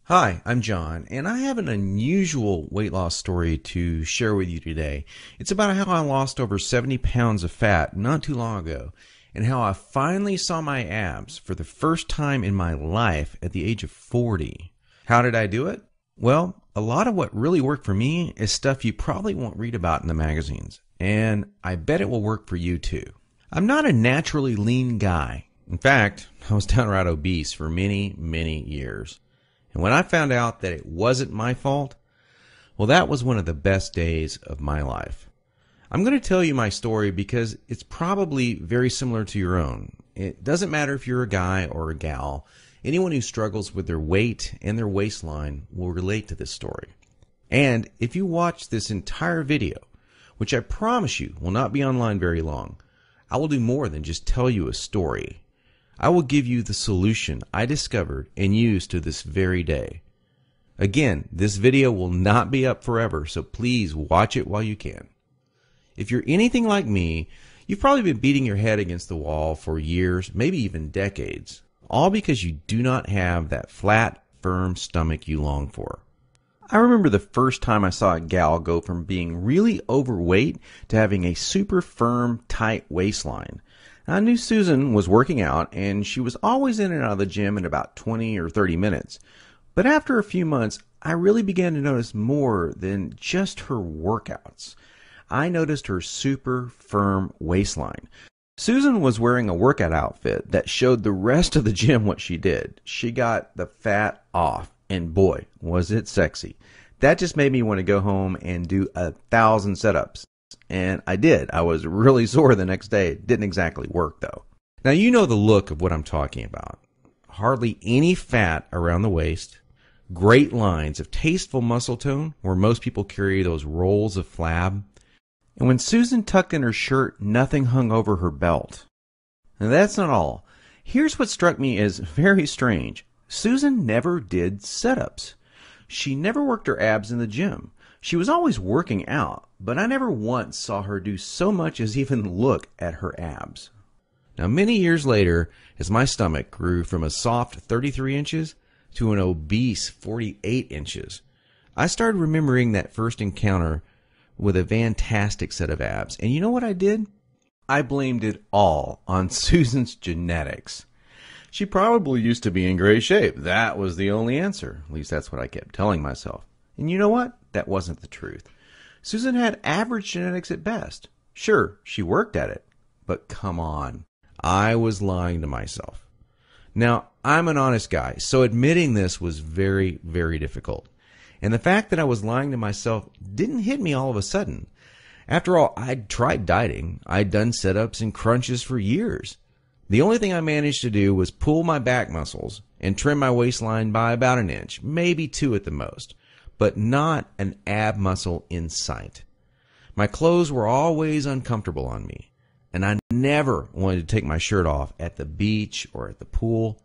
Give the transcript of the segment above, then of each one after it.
Hi, I'm John, and I have an unusual weight loss story to share with you today. It's about how I lost over 70 pounds of fat not too long ago, and how I finally saw my abs for the first time in my life at the age of 40. How did I do it? Well, a lot of what really worked for me is stuff you probably won't read about in the magazines, and I bet it will work for you too. I'm not a naturally lean guy. In fact, I was downright obese for many years. And when I found out that it wasn't my fault, well, that was one of the best days of my life. I'm going to tell you my story because it's probably very similar to your own. It doesn't matter if you're a guy or a gal. Anyone who struggles with their weight and their waistline will relate to this story. And if you watch this entire video, which I promise you will not be online very long, I will do more than just tell you a story. I will give you the solution I discovered and use to this very day. Again, this video will not be up forever, so please watch it while you can. If you're anything like me, you've probably been beating your head against the wall for years, maybe even decades, all because you do not have that flat, firm stomach you long for. I remember the first time I saw a gal go from being really overweight to having a super firm, tight waistline. I knew Susan was working out, and she was always in and out of the gym in about 20 or 30 minutes. But after a few months, I really began to notice more than just her workouts. I noticed her super firm waistline. Susan was wearing a workout outfit that showed the rest of the gym what she did. She got the fat off, and boy, was it sexy. That just made me want to go home and do 1,000 setups. And I did. I was really sore the next day. It didn't exactly work, though. Now, you know the look of what I'm talking about. Hardly any fat around the waist, great lines of tasteful muscle tone where most people carry those rolls of flab. And when Susan tucked in her shirt, nothing hung over her belt. And that's not all. Here's what struck me as very strange. Susan never did setups. She never worked her abs in the gym. She was always working out, but I never once saw her do so much as even look at her abs. Now, many years later, as my stomach grew from a soft 33 inches to an obese 48 inches, I started remembering that first encounter with a fantastic set of abs. And you know what I did? I blamed it all on Susan's genetics. She probably used to be in great shape. That was the only answer. At least that's what I kept telling myself. And you know what? That wasn't the truth. Susan had average genetics at best. Sure, she worked at it. But come on. I was lying to myself. Now, I'm an honest guy, so admitting this was very difficult. And the fact that I was lying to myself didn't hit me all of a sudden. After all, I'd tried dieting. I'd done sit-ups and crunches for years. The only thing I managed to do was pull my back muscles and trim my waistline by about an inch, maybe 2 at the most, but not an ab muscle in sight. My clothes were always uncomfortable on me, and I never wanted to take my shirt off at the beach or at the pool.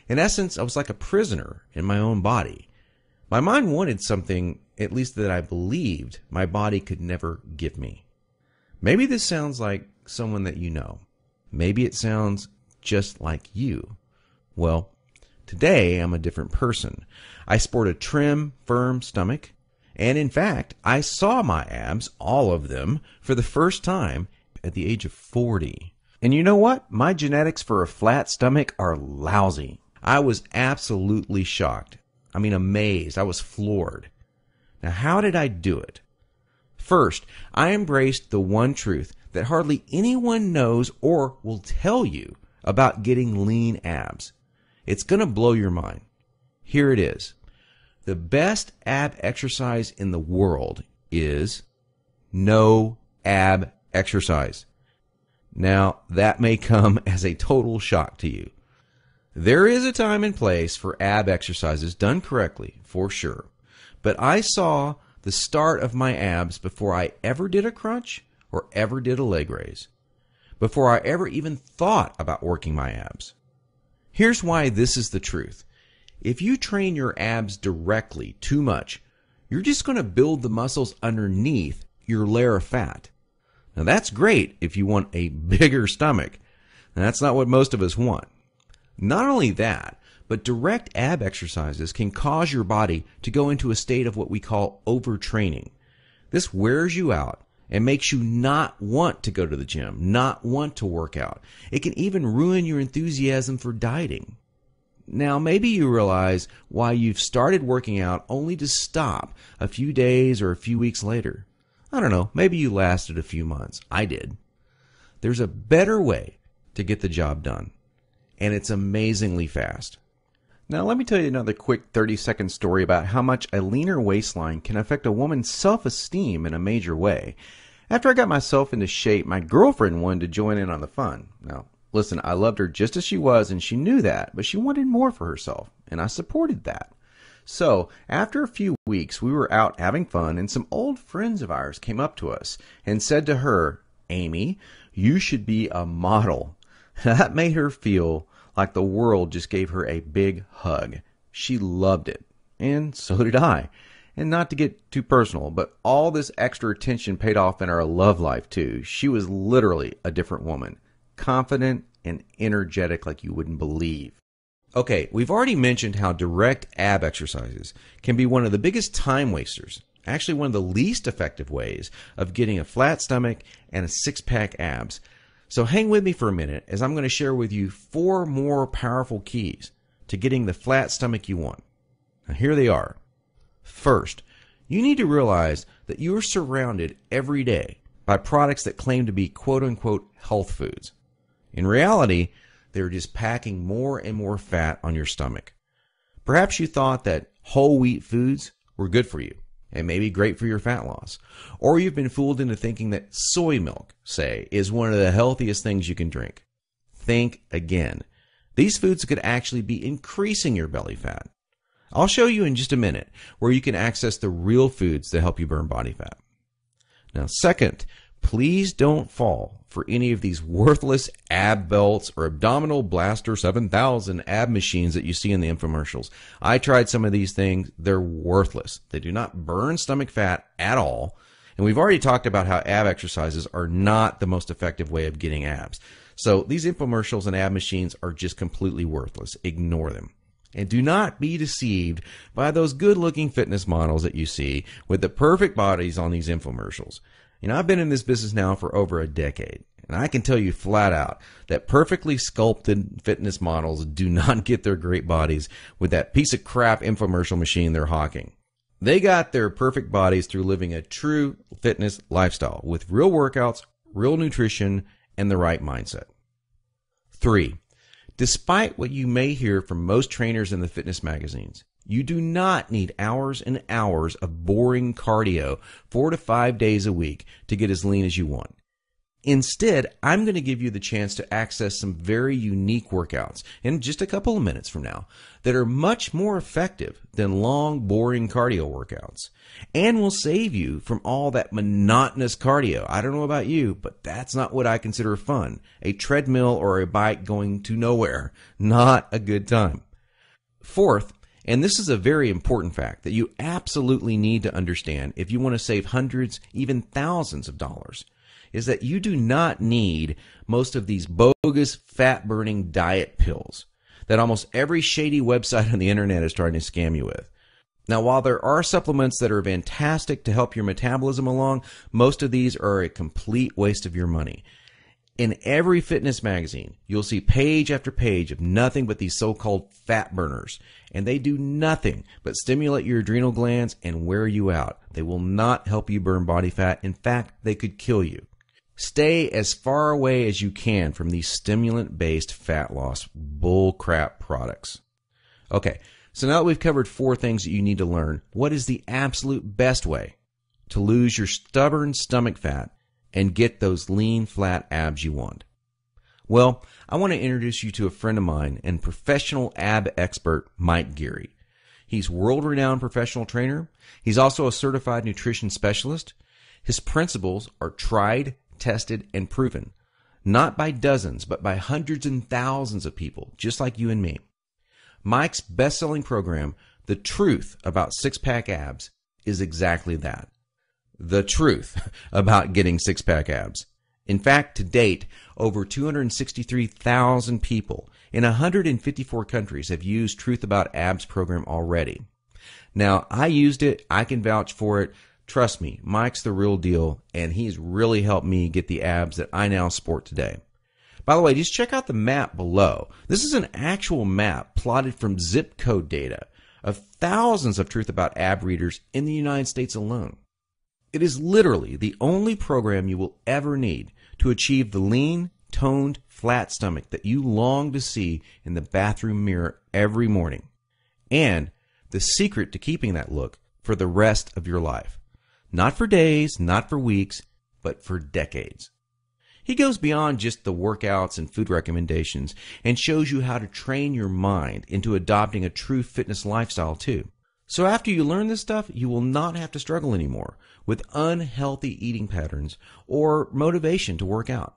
In essence, I was like a prisoner in my own body. My mind wanted something, at least that I believed, my body could never give me. Maybe this sounds like someone that you know. Maybe it sounds just like you. Well, today I'm a different person. I sport a trim, firm stomach, and in fact, I saw my abs, all of them, for the first time at the age of 40. And you know what? My genetics for a flat stomach are lousy. I was absolutely shocked. I mean, amazed. I was floored. Now, how did I do it? First, I embraced the one truth that hardly anyone knows or will tell you about getting lean abs. It's going to blow your mind. Here it is. The best ab exercise in the world is no ab exercise. Now, that may come as a total shock to you. There is a time and place for ab exercises done correctly, for sure. But I saw the start of my abs before I ever did a crunch or ever did a leg raise, before I ever even thought about working my abs. Here's why this is the truth. If you train your abs directly too much, you're just going to build the muscles underneath your layer of fat. Now that's great if you want a bigger stomach. And that's not what most of us want. Not only that, But direct ab exercises can cause your body to go into a state of what we call overtraining. This wears you out and makes you not want to go to the gym, not want to work out. It can even ruin your enthusiasm for dieting. Now, maybe you realize why you've started working out only to stop a few days or a few weeks later. I don't know, maybe you lasted a few months. I did. There's a better way to get the job done, and it's amazingly fast. Now, let me tell you another quick 30-second story about how much a leaner waistline can affect a woman's self-esteem in a major way. After I got myself into shape, my girlfriend wanted to join in on the fun. Now, listen, I loved her just as she was, and she knew that, but she wanted more for herself, and I supported that. So, after a few weeks, we were out having fun, and some old friends of ours came up to us and said to her, "Amy, you should be a model." That made her feel like the world just gave her a big hug. She loved it, and so did I. And not to get too personal, but all this extra attention paid off in our love life too. She was literally a different woman, confident and energetic like you wouldn't believe. Okay, we've already mentioned how direct ab exercises can be one of the biggest time wasters, actually one of the least effective ways of getting a flat stomach and a six-pack abs. So hang with me for a minute as I'm going to share with you 4 more powerful keys to getting the flat stomach you want. Now here they are. First, you need to realize that you are surrounded every day by products that claim to be quote-unquote health foods. In reality, they're just packing more and more fat on your stomach. Perhaps you thought that whole wheat foods were good for you and maybe great for your fat loss. Or you've been fooled into thinking that soy milk, say, is one of the healthiest things you can drink. Think again. These foods could actually be increasing your belly fat. I'll show you in just a minute where you can access the real foods that help you burn body fat. Now, second, please don't fall for any of these worthless ab belts or Abdominal Blaster 7000 ab machines that you see in the infomercials. I tried some of these things. They're worthless. They do not burn stomach fat at all. And we've already talked about how ab exercises are not the most effective way of getting abs. So these infomercials and ab machines are just completely worthless. Ignore them. And do not be deceived by those good-looking fitness models that you see with the perfect bodies on these infomercials. You know, I've been in this business now for over a decade, and I can tell you flat out that perfectly sculpted fitness models do not get their great bodies with that piece of crap infomercial machine they're hawking. They got their perfect bodies through living a true fitness lifestyle with real workouts, real nutrition, and the right mindset. 3. Despite what you may hear from most trainers in the fitness magazines, you do not need hours and hours of boring cardio 4 to 5 days a week to get as lean as you want. Instead, I'm going to give you the chance to access some very unique workouts in just a couple of minutes from now that are much more effective than long, boring cardio workouts and will save you from all that monotonous cardio. I don't know about you, but that's not what I consider fun. A treadmill or a bike going to nowhere. Not a good time. Fourth, and this is a very important fact that you absolutely need to understand if you want to save hundreds, even thousands of dollars, is that you do not need most of these bogus fat-burning diet pills that almost every shady website on the internet is trying to scam you with. Now, while there are supplements that are fantastic to help your metabolism along, most of these are a complete waste of your money. In every fitness magazine, you'll see page after page of nothing but these so-called fat burners, and they do nothing but stimulate your adrenal glands and wear you out. They will not help you burn body fat. In fact, they could kill you. Stay as far away as you can from these stimulant-based fat loss bullcrap products. Okay, so now that we've covered 4 things that you need to learn, what is the absolute best way to lose your stubborn stomach fat and get those lean, flat abs you want? Well, I want to introduce you to a friend of mine and professional ab expert, Mike Geary. He's world-renowned professional trainer. He's also a certified nutrition specialist. His principles are tried, tested, and proven, not by dozens, but by hundreds and thousands of people, just like you and me. Mike's best-selling program, The Truth About Six-Pack Abs, is exactly that. The truth about getting six-pack abs. In fact, to date, over 263,000 people in 154 countries have used Truth About Abs program already. Now, I used it. I can vouch for it. Trust me, Mike's the real deal, and he's really helped me get the abs that I now sport today. By the way, just check out the map below. This is an actual map plotted from zip code data of thousands of Truth About Ab readers in the United States alone. It is literally the only program you will ever need to achieve the lean, toned, flat stomach that you long to see in the bathroom mirror every morning, and the secret to keeping that look for the rest of your life. Not for days, not for weeks, but for decades. He goes beyond just the workouts and food recommendations and shows you how to train your mind into adopting a true fitness lifestyle too. So after you learn this stuff, you will not have to struggle anymore with unhealthy eating patterns or motivation to work out.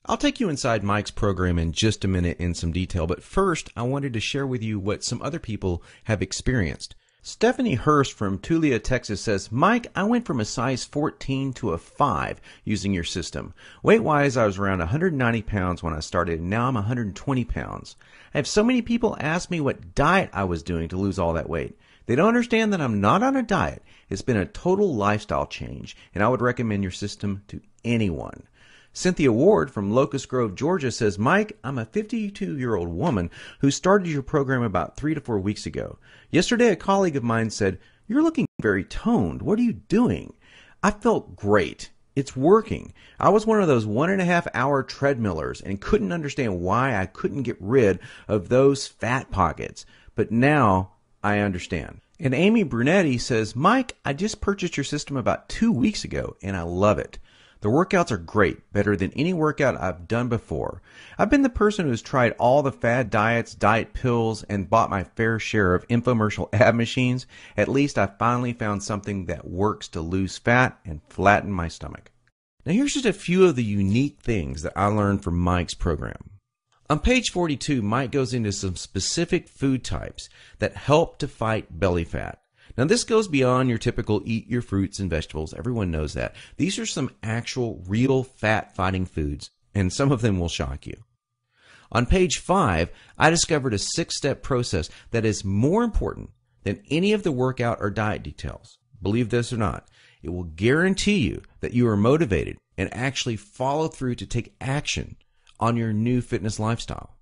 I'll take you inside Mike's program in just a minute in some detail, but first I wanted to share with you what some other people have experienced. Stephanie Hurst from Tulia, Texas says, Mike, I went from a size 14 to a 5 using your system. Weight-wise, I was around 190 pounds when I started, and now I'm 120 pounds. I have so many people ask me what diet I was doing to lose all that weight. They don't understand that I'm not on a diet. It's been a total lifestyle change, and I would recommend your system to anyone. Cynthia Ward from Locust Grove, Georgia says, Mike, I'm a 52-year-old woman who started your program about 3 to 4 weeks ago. Yesterday, a colleague of mine said, you're looking very toned. What are you doing? I felt great. It's working. I was one of those 1.5-hour treadmillers and couldn't understand why I couldn't get rid of those fat pockets. But now I understand. And Amy Brunetti says, Mike, I just purchased your system about 2 weeks ago, and I love it. The workouts are great, better than any workout I've done before. I've been the person who's tried all the fad diets, diet pills, and bought my fair share of infomercial ab machines. At least I finally found something that works to lose fat and flatten my stomach. Now here's just a few of the unique things that I learned from Mike's program. On page 42, Mike goes into some specific food types that help to fight belly fat. Now, this goes beyond your typical eat your fruits and vegetables. Everyone knows that. These are some actual, real fat-fighting foods, and some of them will shock you. On page 5, I discovered a 6-step process that is more important than any of the workout or diet details. Believe this or not, it will guarantee you that you are motivated and actually follow through to take action on your new fitness lifestyle.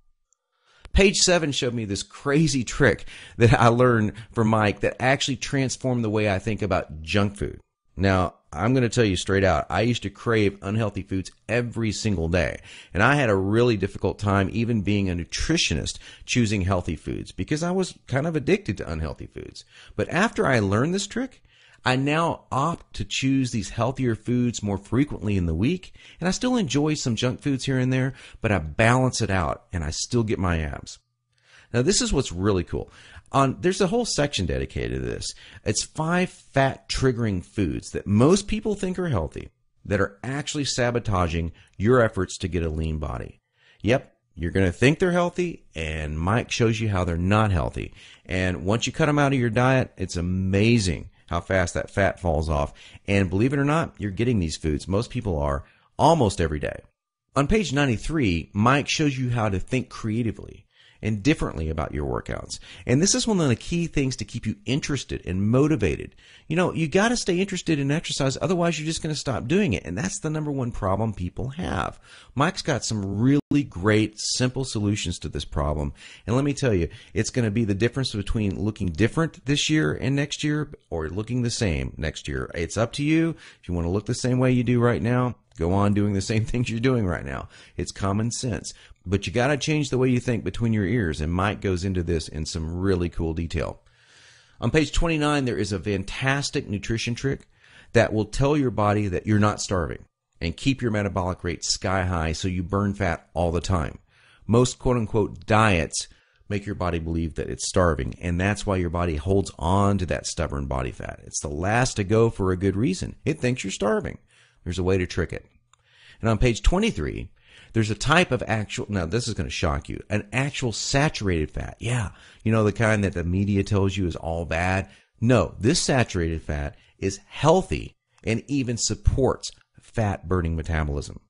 Page 7 showed me this crazy trick that I learned from Mike that actually transformed the way I think about junk food. Now, I'm going to tell you straight out, I used to crave unhealthy foods every single day, and I had a really difficult time even being a nutritionist choosing healthy foods because I was kind of addicted to unhealthy foods. But after I learned this trick, I now opt to choose these healthier foods more frequently in the week, and I still enjoy some junk foods here and there, but I balance it out, and I still get my abs. Now, this is what's really cool. There's a whole section dedicated to this. It's 5 fat-triggering foods that most people think are healthy that are actually sabotaging your efforts to get a lean body. Yep, you're going to think they're healthy, and Mike shows you how they're not healthy. And once you cut them out of your diet, it's amazing how fast that fat falls off. And believe it or not, you're getting these foods. Most people are almost every day. On page 93, Mike shows you how to think creatively and differently about your workouts. And this is one of the key things to keep you interested and motivated. You know, you got to stay interested in exercise, otherwise you're just going to stop doing it. And that's the number one problem people have. Mike's got some really great, simple solutions to this problem. And let me tell you, it's going to be the difference between looking different this year and next year or looking the same next year. It's up to you. If you want to look the same way you do right now, go on doing the same things you're doing right now. It's common sense. But you got to change the way you think between your ears, and Mike goes into this in some really cool detail. On page 29, there is a fantastic nutrition trick that will tell your body that you're not starving and keep your metabolic rate sky high so you burn fat all the time. Most quote-unquote diets make your body believe that it's starving, and that's why your body holds on to that stubborn body fat. It's the last to go for a good reason. It thinks you're starving. There's a way to trick it. And on page 23, there's a type of actual, now this is going to shock you, an actual saturated fat. Yeah, you know, the kind that the media tells you is all bad. No, this saturated fat is healthy and even supports fat burning metabolism.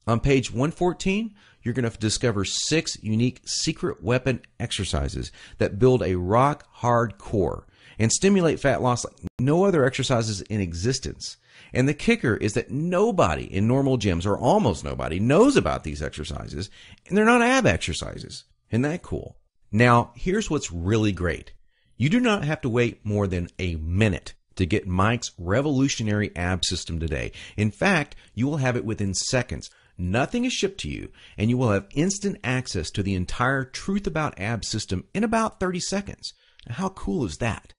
On page 114, you're going to discover 6 unique secret weapon exercises that build a rock hard core and stimulate fat loss like no other exercises in existence. And the kicker is that nobody in normal gyms, or almost nobody, knows about these exercises, and they're not ab exercises. Isn't that cool? Now, here's what's really great. You do not have to wait more than a minute to get Mike's revolutionary ab system today. In fact, you will have it within seconds. Nothing is shipped to you, and you will have instant access to the entire Truth About Abs system in about 30 seconds. Now, how cool is that?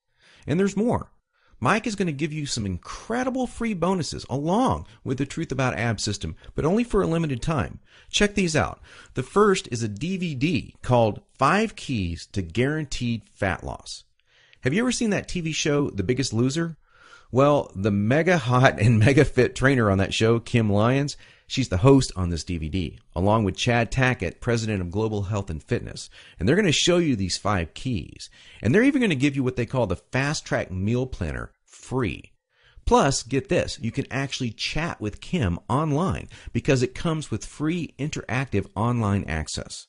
And there's more. Mike is going to give you some incredible free bonuses along with the Truth About Abs system, but only for a limited time. Check these out. The first is a DVD called 5 Keys to Guaranteed Fat Loss. Have you ever seen that TV show, The Biggest Loser? Well, the mega hot and mega fit trainer on that show, Kim Lyons, she's the host on this DVD, along with Chad Tackett, president of Global Health and Fitness. And they're going to show you these 5 keys. And they're even going to give you what they call the Fast Track Meal Planner free. Plus, get this, you can actually chat with Kim online because it comes with free interactive online access.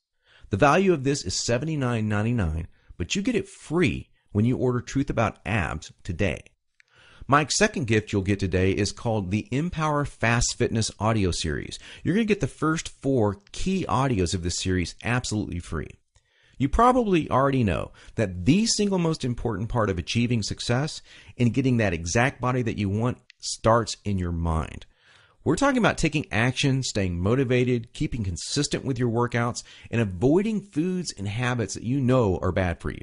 The value of this is $79.99, but you get it free when you order Truth About Abs today. Mike's second gift you'll get today is called the Empower Fast Fitness audio series. You're going to get the first 4 key audios of this series absolutely free. You probably already know that the single most important part of achieving success in getting that exact body that you want starts in your mind. We're talking about taking action, staying motivated, keeping consistent with your workouts, and avoiding foods and habits that you know are bad for you.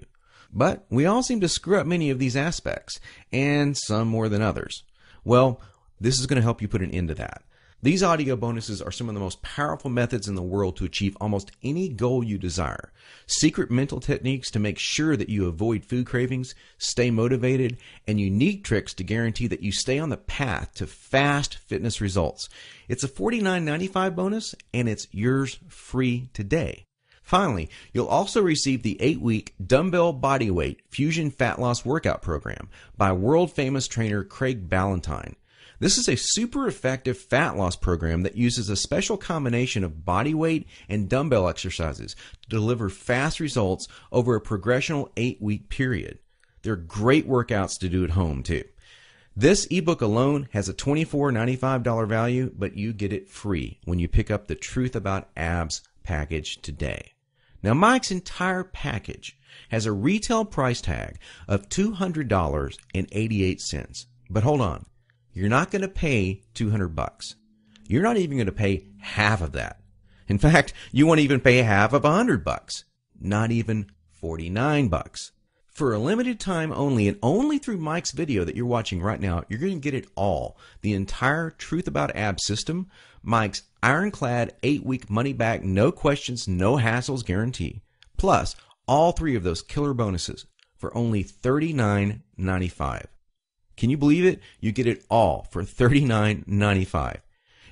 But we all seem to screw up many of these aspects, and some more than others. Well, this is going to help you put an end to that. These audio bonuses are some of the most powerful methods in the world to achieve almost any goal you desire. Secret mental techniques to make sure that you avoid food cravings, stay motivated, and unique tricks to guarantee that you stay on the path to fast fitness results. It's a $49.95 bonus, and it's yours free today. Finally, you'll also receive the 8-week Dumbbell Bodyweight Fusion Fat Loss Workout Program by world-famous trainer Craig Ballantyne. This is a super effective fat loss program that uses a special combination of body weight and dumbbell exercises to deliver fast results over a progressional 8-week period. They're great workouts to do at home, too. This ebook alone has a $24.95 value, but you get it free when you pick up the Truth About Abs package today. Now, Mike's entire package has a retail price tag of $200.88. But hold on, you're not going to pay $200. You're not even going to pay half of that. In fact, you won't even pay half of $100. Not even $49. For a limited time only, and only through Mike's video that you're watching right now, you're going to get it all. The entire Truth About Abs system, Mike's ironclad 8-week money-back, no questions, no hassles guarantee, plus all 3 of those killer bonuses for only $39.95. Can you believe it? You get it all for $39.95.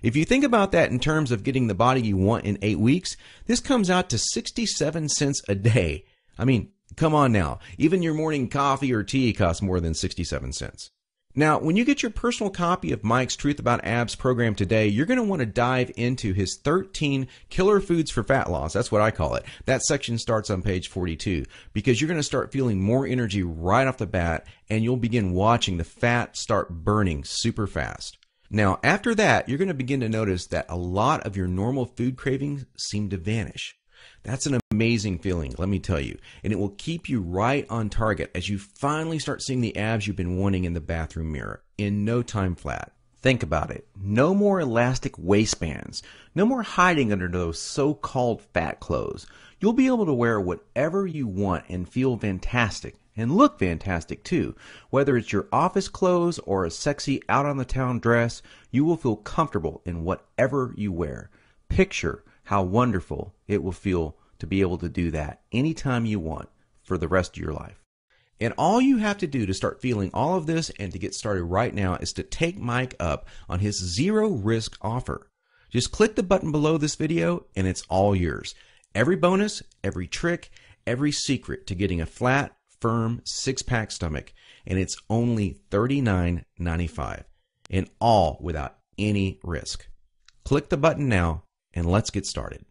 If you think about that in terms of getting the body you want in 8 weeks, this comes out to 67 cents a day. I mean, come on now. Even your morning coffee or tea costs more than 67 cents. Now, when you get your personal copy of Mike's Truth About Abs program today, you're going to want to dive into his 13 killer foods for fat loss. That's what I call it. That section starts on page 42 because you're going to start feeling more energy right off the bat, and you'll begin watching the fat start burning super fast. Now, after that, you're going to begin to notice that a lot of your normal food cravings seem to vanish. That's an amazing feeling, let me tell you, and it will keep you right on target as you finally start seeing the abs you've been wanting in the bathroom mirror in no time flat. Think about it. No more elastic waistbands. No more hiding under those so-called fat clothes. You'll be able to wear whatever you want and feel fantastic and look fantastic too. Whether it's your office clothes or a sexy out-on-the-town dress, you will feel comfortable in whatever you wear. Picture how wonderful it will feel to be able to do that anytime you want for the rest of your life. And all you have to do to start feeling all of this and to get started right now is to take Mike up on his zero-risk offer. Just click the button below this video and it's all yours. Every bonus, every trick, every secret to getting a flat, firm, six-pack stomach, and it's only $39.95, and all without any risk. Click the button now and let's get started.